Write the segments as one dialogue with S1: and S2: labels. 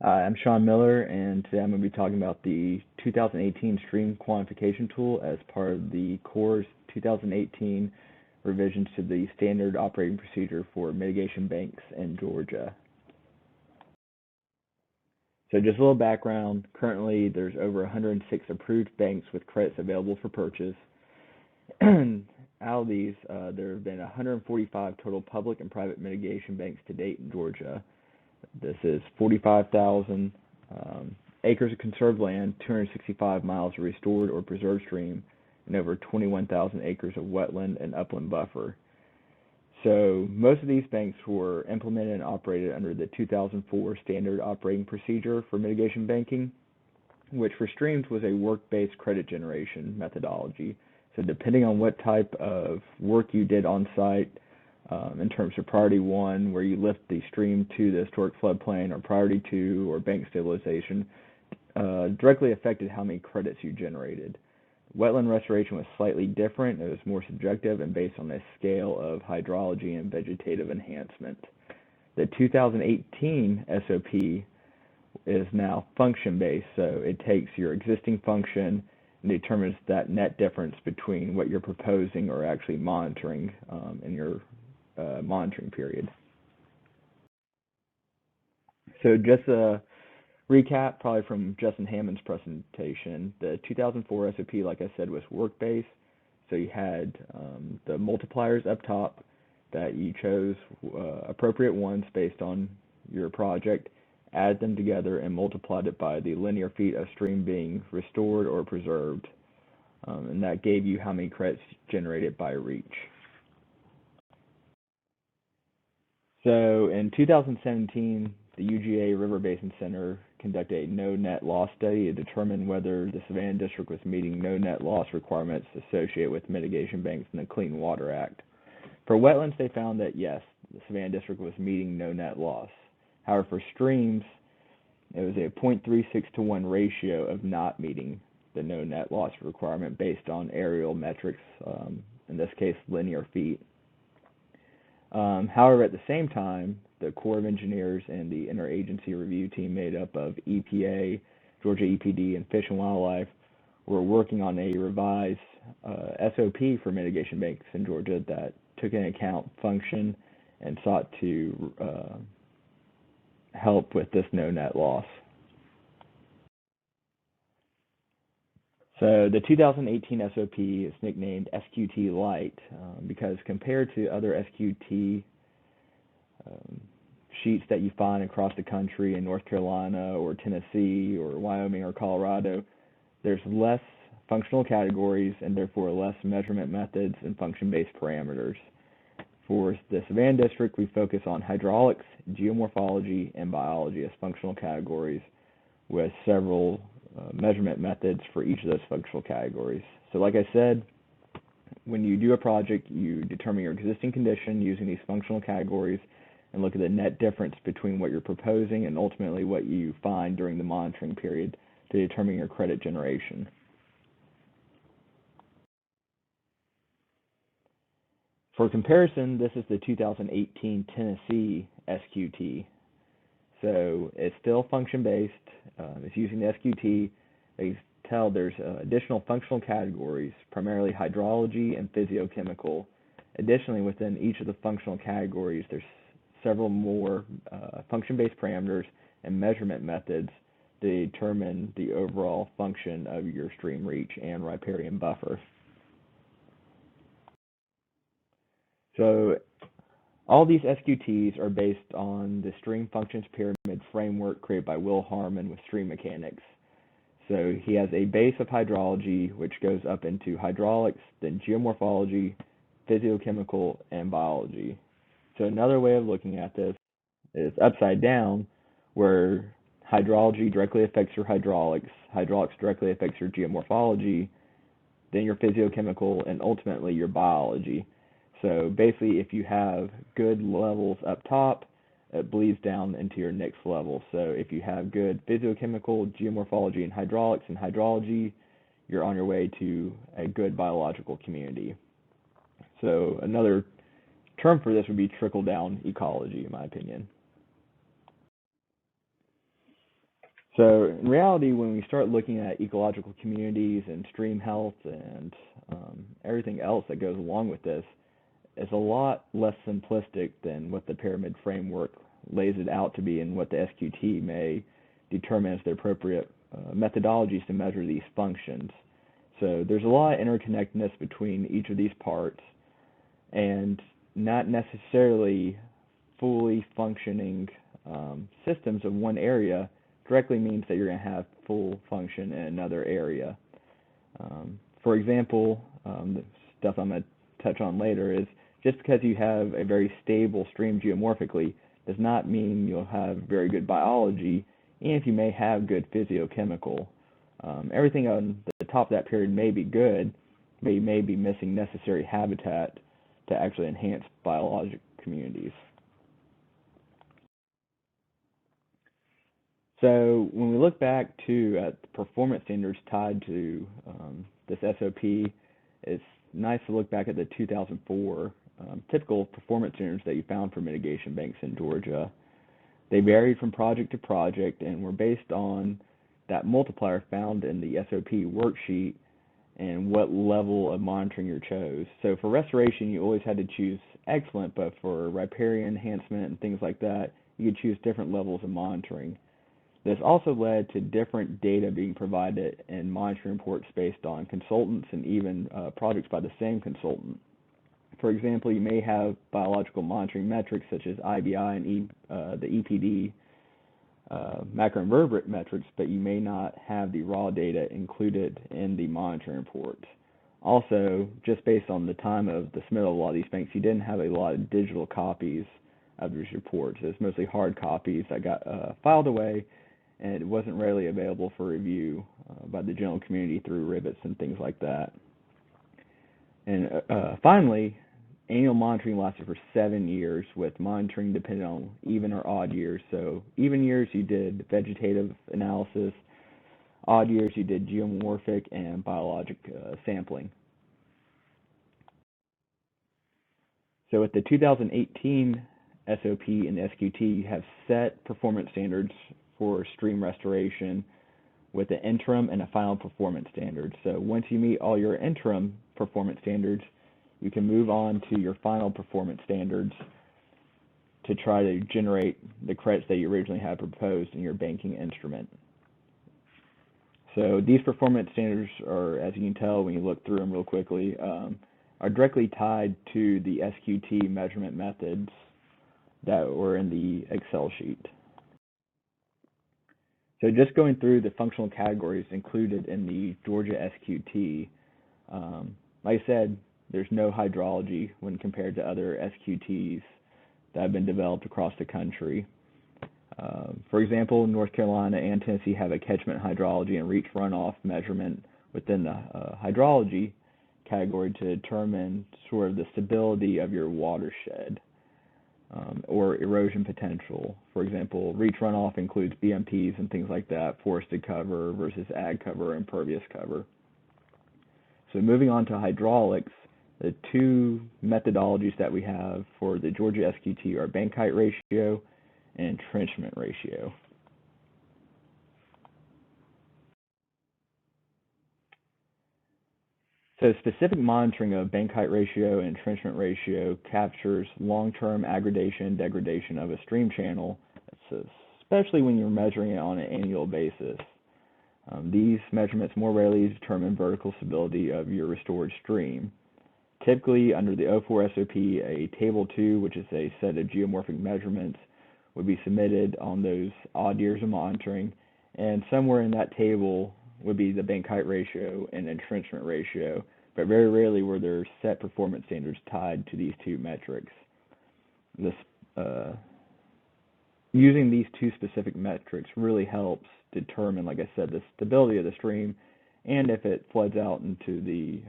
S1: I'm Sean Miller, and today I'm going to be talking about the 2018 Stream Quantification Tool as part of the Corps' 2018 revisions to the Standard Operating Procedure for Mitigation Banks in Georgia. So just a little background. Currently, there's over 106 approved banks with credits available for purchase. Out of these, there have been 145 total public and private mitigation banks to date in Georgia. This is 45,000 acres of conserved land, 265 miles of restored or preserved stream, and over 21,000 acres of wetland and upland buffer. So most of these banks were implemented and operated under the 2004 Standard Operating Procedure for Mitigation Banking, which for streams was a work-based credit generation methodology. So depending on what type of work you did on site, in terms of priority 1, where you lift the stream to the historic floodplain, or priority 2, or bank stabilization, directly affected how many credits you generated. Wetland restoration was slightly different. It was more subjective and based on a scale of hydrology and vegetative enhancement. The 2018 SOP is now function-based, so it takes your existing function and determines that net difference between what you're proposing or actually monitoring in your monitoring period. So just a recap, probably from Justin Hammond's presentation, the 2004 SOP, like I said, was work-based. So you had the multipliers up top that you chose appropriate ones based on your project, added them together, and multiplied it by the linear feet of stream being restored or preserved. And that gave you how many credits generated by reach. So in 2017, the UGA River Basin Center conducted a no net loss study to determine whether the Savannah District was meeting no net loss requirements associated with mitigation banks in the Clean Water Act. For wetlands, they found that yes, the Savannah District was meeting no net loss. However, for streams, it was a 0.36 to 1 ratio of not meeting the no net loss requirement based on aerial metrics, in this case linear feet. However, at the same time, the Corps of Engineers and the interagency review team made up of EPA, Georgia EPD, and Fish and Wildlife were working on a revised SOP for mitigation banks in Georgia that took into account function and sought to help with this no net loss. So the 2018 SOP is nicknamed SQT LITE because compared to other SQT sheets that you find across the country in North Carolina or Tennessee or Wyoming or Colorado, there's less functional categories and therefore less measurement methods and function-based parameters. For the Savannah District, we focus on hydraulics, geomorphology, and biology as functional categories with several measurement methods for each of those functional categories. So like I said, when you do a project, you determine your existing condition using these functional categories and look at the net difference between what you're proposing and ultimately what you find during the monitoring period to determine your credit generation. For comparison, this is the 2018 Tennessee SQT. So it's still function-based. It's using the SQT. They tell there's additional functional categories, primarily hydrology and physiochemical. Additionally, within each of the functional categories, there's several more function-based parameters and measurement methods to determine the overall function of your stream reach and riparian buffer. So all these SQTs are based on the Stream Functions Pyramid framework created by Will Harmon with stream mechanics. So he has a base of hydrology, which goes up into hydraulics, then geomorphology, physiochemical, and biology. So another way of looking at this is upside down, where hydrology directly affects your hydraulics, hydraulics directly affects your geomorphology, then your physiochemical, and ultimately your biology. So basically, if you have good levels up top, it bleeds down into your next level. So if you have good physiochemical, geomorphology, and hydraulics and hydrology, you're on your way to a good biological community. So another term for this would be trickle-down ecology, in my opinion. So in reality, when we start looking at ecological communities and stream health and everything else that goes along with this, it's a lot less simplistic than what the pyramid framework lays it out to be and what the SQT may determine as the appropriate methodologies to measure these functions. So there's a lot of interconnectedness between each of these parts, and not necessarily fully functioning systems of one area directly means that you're going to have full function in another area. For example, the stuff I'm going to touch on later is just because you have a very stable stream geomorphically does not mean you'll have very good biology, and if you may have good physiochemical. Everything on the top of that period may be good, but you may be missing necessary habitat to actually enhance biologic communities. So when we look back at the performance standards tied to this SOP, it's nice to look back at the 2004 typical performance standards that you found for mitigation banks in Georgia. They varied from project to project and were based on that multiplier found in the SOP worksheet and what level of monitoring you chose. So for restoration, you always had to choose excellent, but for riparian enhancement and things like that, you could choose different levels of monitoring. This also led to different data being provided in monitoring reports based on consultants and even projects by the same consultant. For example, you may have biological monitoring metrics such as IBI and the EPD macroinvertebrate metrics, but you may not have the raw data included in the monitoring report. Also, just based on the time of the submittal of a lot of these banks, you didn't have a lot of digital copies of these reports. It's mostly hard copies that got filed away, and it wasn't readily available for review by the general community through rivets and things like that. And finally, annual monitoring lasted for 7 years, with monitoring dependent on even or odd years. So even years you did vegetative analysis, odd years you did geomorphic and biologic sampling. So with the 2018 SOP and SQT, you have set performance standards for stream restoration with an interim and a final performance standard. So once you meet all your interim performance standards, you can move on to your final performance standards to try to generate the credits that you originally had proposed in your banking instrument. So these performance standards are, as you can tell when you look through them real quickly, are directly tied to the SQT measurement methods that were in the Excel sheet. So just going through the functional categories included in the Georgia SQT, like I said, there's no hydrology when compared to other SQTs that have been developed across the country. For example, North Carolina and Tennessee have a catchment hydrology and reach runoff measurement within the hydrology category to determine sort of the stability of your watershed. Or erosion potential. For example, reach runoff includes BMPs and things like that, forested cover versus ag cover, impervious cover. So moving on to hydraulics, the two methodologies that we have for the Georgia SQT are bank height ratio and entrenchment ratio. So specific monitoring of bank height ratio and entrenchment ratio captures long-term aggradation and degradation of a stream channel, especially when you're measuring it on an annual basis. These measurements more rarely determine vertical stability of your restored stream. Typically, under the 04 SOP, a Table 2, which is a set of geomorphic measurements, would be submitted on those odd years of monitoring, and somewhere in that table would be the bank height ratio and entrenchment ratio, but very rarely were there set performance standards tied to these two metrics. Using these two specific metrics really helps determine, like I said, the stability of the stream and if it floods out into the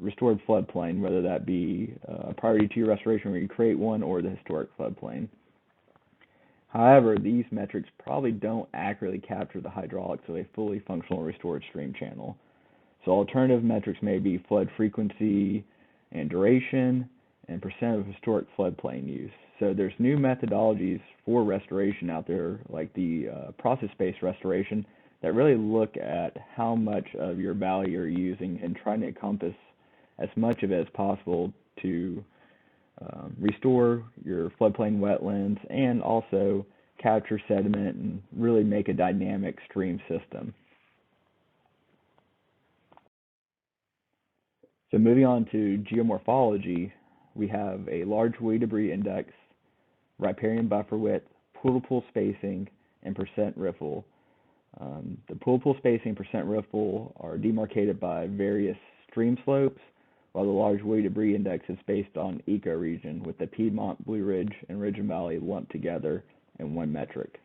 S1: restored floodplain, whether that be priority to your restoration where you create one or the historic floodplain. However, these metrics probably don't accurately capture the hydraulics of a fully functional restored stream channel. So alternative metrics may be flood frequency and duration, and percent of historic floodplain use. So there's new methodologies for restoration out there, like the process-based restoration, that really look at how much of your valley you're using and trying to encompass as much of it as possible to restore your floodplain wetlands and also capture sediment and really make a dynamic stream system. So moving on to geomorphology, we have a large weed debris index, riparian buffer width, pool-to-pool spacing, and percent riffle. The pool-to-pool spacing and percent riffle are demarcated by various stream slopes, while the large weed debris index is based on ecoregion, with the Piedmont, Blue Ridge, and Ridge and Valley lumped together in one metric.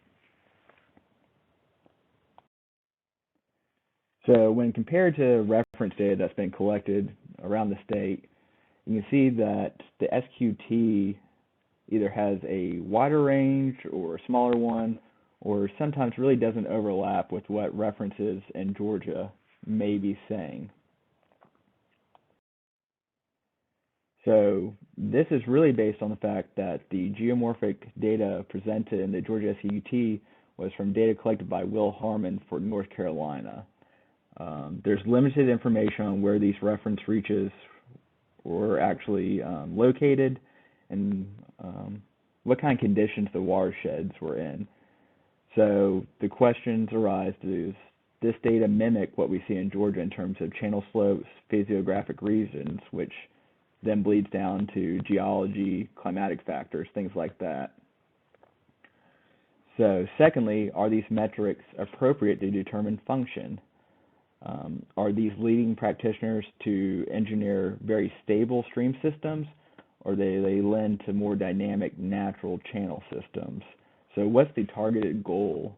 S1: So when compared to reference data that's been collected around the state, you can see that the SQT either has a wider range or a smaller one, or sometimes really doesn't overlap with what references in Georgia may be saying. So this is really based on the fact that the geomorphic data presented in the Georgia SQT was from data collected by Will Harmon for North Carolina. There's limited information on where these reference reaches were actually located and what kind of conditions the watersheds were in. So the questions arise, does this data mimic what we see in Georgia in terms of channel slopes, physiographic regions, which then bleeds down to geology, climatic factors, things like that. So secondly, are these metrics appropriate to determine function? Are these leading practitioners to engineer very stable stream systems, or they lend to more dynamic natural channel systems? So what's the targeted goal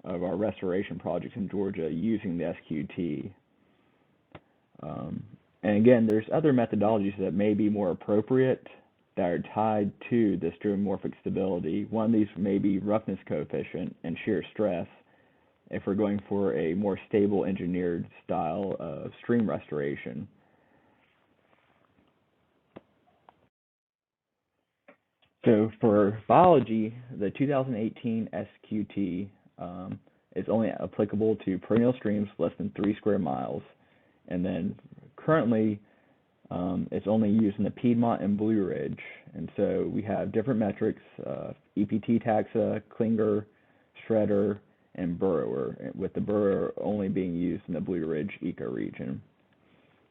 S1: of our restoration projects in Georgia using the SQT? And again, there's other methodologies that may be more appropriate that are tied to this geomorphic stability. One of these may be roughness coefficient and shear stress, if we're going for a more stable engineered style of stream restoration. So for biology, the 2018 SQT is only applicable to perennial streams less than 3 square miles. And then currently, it's only used in the Piedmont and Blue Ridge. And so we have different metrics, EPT taxa, Klinger, Shredder, and Burrower, with the Burrower only being used in the Blue Ridge ecoregion.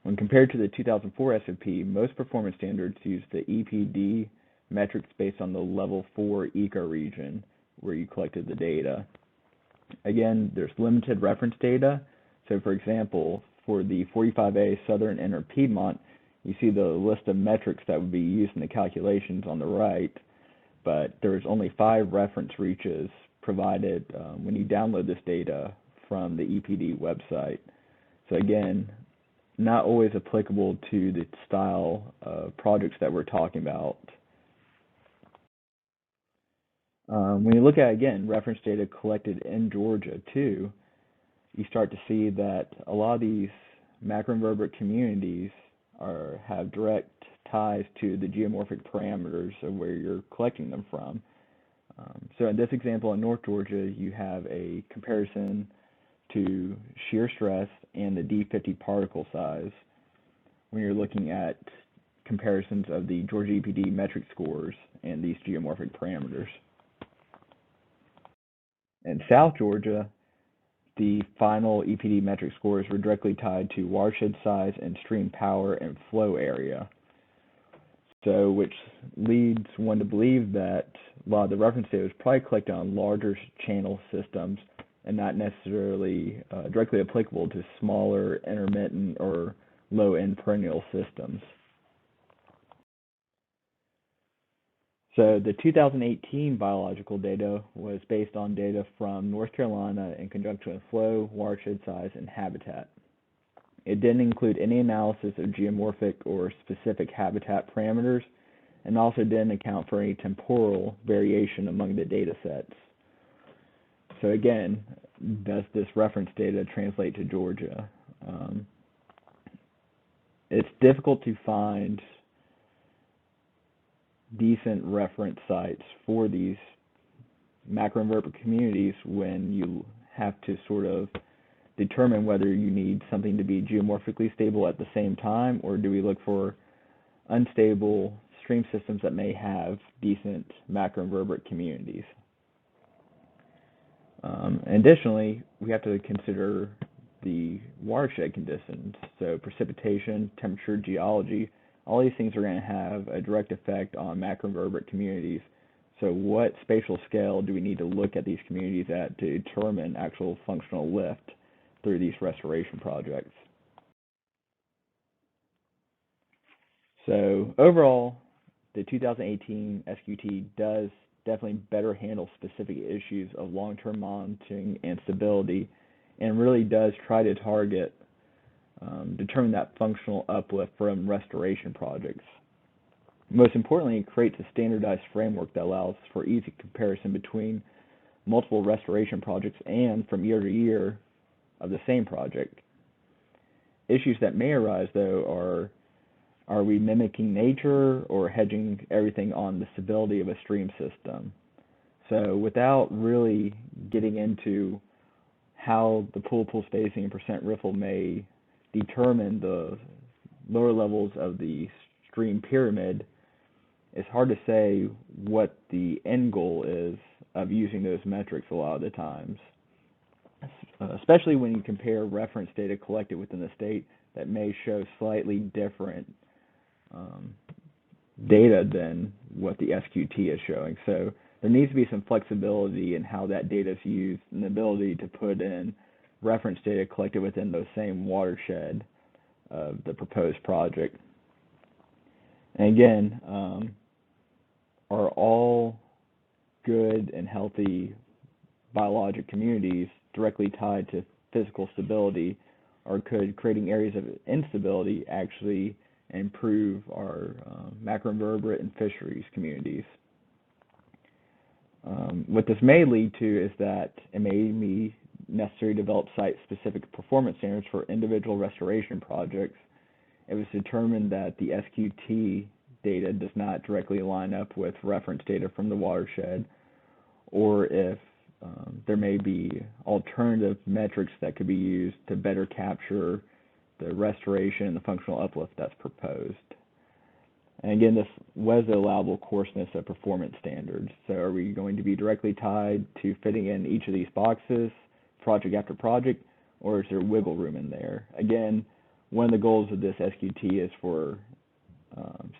S1: When compared to the 2004 SOP, most performance standards use the EPD metrics based on the level 4 ecoregion where you collected the data. Again, there's limited reference data. So for example, for the 45A Southern Inner Piedmont, you see the list of metrics that would be used in the calculations on the right, but there's only 5 reference reaches provided when you download this data from the EPD website. So again, not always applicable to the style of projects that we're talking about. When you look at, again, reference data collected in Georgia too, you start to see that a lot of these macroinvertebrate communities have direct ties to the geomorphic parameters of where you're collecting them from. So in this example in North Georgia, you have a comparison to shear stress and the D50 particle size when you're looking at comparisons of the Georgia EPD metric scores and these geomorphic parameters. In South Georgia, the final EPD metric scores were directly tied to watershed size and stream power and flow area. So, which leads one to believe that a lot of the reference data was probably collected on larger channel systems and not necessarily directly applicable to smaller, intermittent, or low-end perennial systems. So the 2018 biological data was based on data from North Carolina in conjunction with flow, watershed size, and habitat. It didn't include any analysis of geomorphic or specific habitat parameters, and also didn't account for any temporal variation among the data sets. So again, does this reference data translate to Georgia? It's difficult to find decent reference sites for these macroinvertebrate communities when you have to sort of determine whether you need something to be geomorphically stable at the same time, or do we look for unstable stream systems that may have decent macroinvertebrate communities. Additionally, we have to consider the watershed conditions, so precipitation, temperature, geology. All these things are going to have a direct effect on macroinvertebrate communities. So what spatial scale do we need to look at these communities at to determine actual functional lift through these restoration projects? So overall, the 2018 SQT does definitely better handle specific issues of long-term monitoring and stability, and really does try to target, determine that functional uplift from restoration projects. Most importantly, it creates a standardized framework that allows for easy comparison between multiple restoration projects and from year to year of the same project. Issues that may arise, though, are we mimicking nature or hedging everything on the stability of a stream system? So without really getting into how the pool spacing and percent riffle may determine the lower levels of the stream pyramid, it's hard to say what the end goal is of using those metrics a lot of the times, especially when you compare reference data collected within the state that may show slightly different data than what the SQT is showing. So there needs to be some flexibility in how that data is used and the ability to put in reference data collected within those same watershed of the proposed project. And again, are all good and healthy biologic communities directly tied to physical stability, or could creating areas of instability actually improve our macroinvertebrate and fisheries communities? What this may lead to is that it may be necessary to develop site-specific performance standards for individual restoration projects if it's determined that the SQT data does not directly line up with reference data from the watershed, or if there may be alternative metrics that could be used to better capture the restoration and the functional uplift that's proposed. And again, this was the allowable coarseness of performance standards. So are we going to be directly tied to fitting in each of these boxes, project after project, or is there wiggle room in there? Again, one of the goals of this SQT is for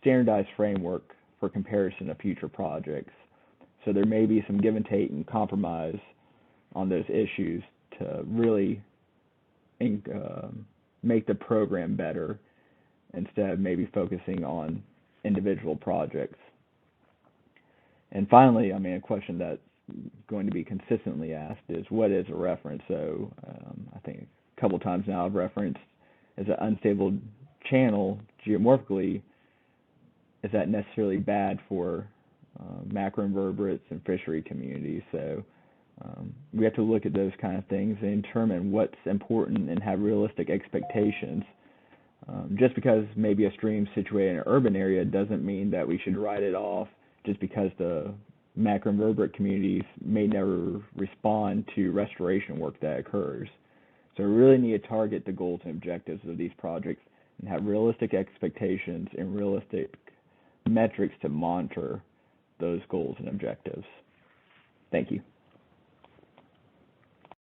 S1: standardized framework for comparison of future projects. So there may be some give and take and compromise on those issues to really make the program better instead of maybe focusing on individual projects. And finally, a question that's going to be consistently asked is, what is a reference? So I think a couple times now I've referenced, is an unstable channel geomorphically, is that necessarily bad for macroinvertebrates and fishery communities? So we have to look at those kind of things and determine what's important and have realistic expectations. Just because maybe a stream situated in an urban area doesn't mean that we should write it off just because the macroinvertebrate communities may never respond to restoration work that occurs. So we really need to target the goals and objectives of these projects and have realistic expectations and realistic metrics to monitor those goals and objectives. Thank you.